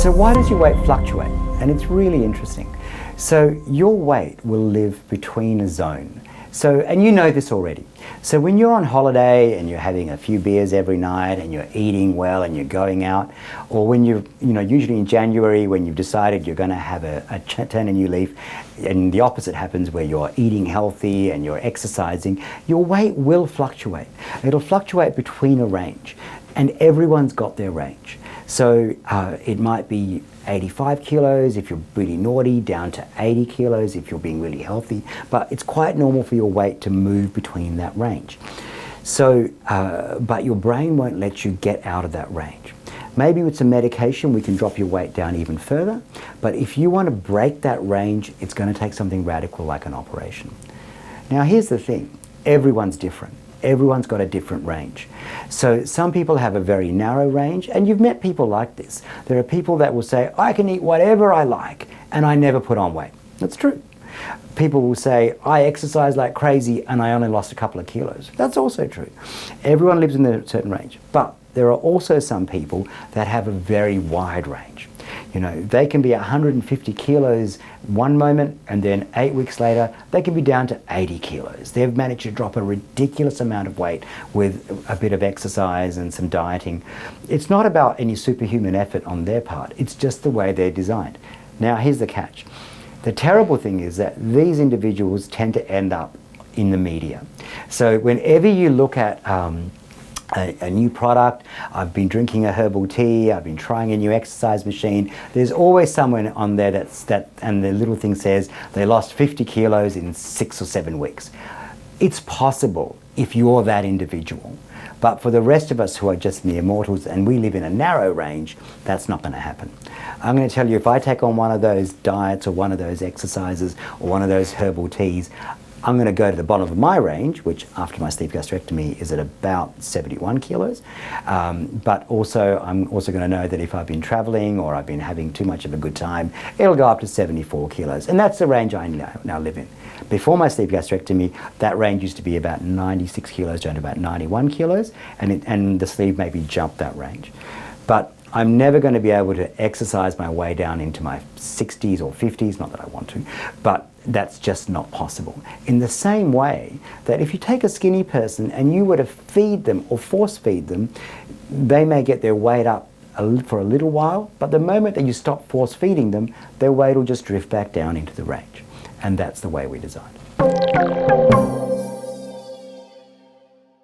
So why does your weight fluctuate? And it's really interesting. So your weight will live between a zone. So, and you know this already. So when you're on holiday and you're having a few beers every night and you're eating well and you're going out, or when you're, usually in January when you've decided you're going to have turn a new leaf, and the opposite happens where you're eating healthy and you're exercising, your weight will fluctuate. It'll fluctuate between a range, and everyone's got their range. So it might be 85 kilos if you're really naughty, down to 80 kilos if you're being really healthy, but it's quite normal for your weight to move between that range. So, but your brain won't let you get out of that range. Maybe with some medication we can drop your weight down even further, but if you want to break that range, it's going to take something radical like an operation. Now here's the thing, everyone's different. Everyone's got a different range. So some people have a very narrow range, and you've met people like this. There are people that will say, I can eat whatever I like and I never put on weight. That's true. People will say, I exercise like crazy and I only lost a couple of kilos. That's also true. Everyone lives in a certain range, but there are also some people that have a very wide range. They can be 150 kilos one moment, and then 8 weeks later, they can be down to 80 kilos. They've managed to drop a ridiculous amount of weight with a bit of exercise and some dieting. It's not about any superhuman effort on their part. It's just the way they're designed. Now, here's the catch. The terrible thing is that these individuals tend to end up in the media. So whenever you look at a new product, I've been drinking a herbal tea, I've been trying a new exercise machine, there's always someone on there and the little thing says they lost 50 kilos in 6 or 7 weeks. It's possible if you're that individual, but for the rest of us who are just mere mortals and we live in a narrow range, that's not going to happen. I'm going to tell you, if I take on one of those diets or one of those exercises or one of those herbal teas, I'm going to go to the bottom of my range, which after my sleeve gastrectomy is at about 71 kilos. But also, I'm also going to know that if I've been traveling or I've been having too much of a good time, it'll go up to 74 kilos. And that's the range I now live in. Before my sleeve gastrectomy, that range used to be about 96 kilos down to about 91 kilos, and the sleeve maybe jumped that range. But I'm never going to be able to exercise my way down into my 60s or 50s, not that I want to, but that's just not possible. In the same way that if you take a skinny person and you were to feed them or force feed them, they may get their weight up for a little while, but the moment that you stop force feeding them, their weight will just drift back down into the range. And that's the way we're designed.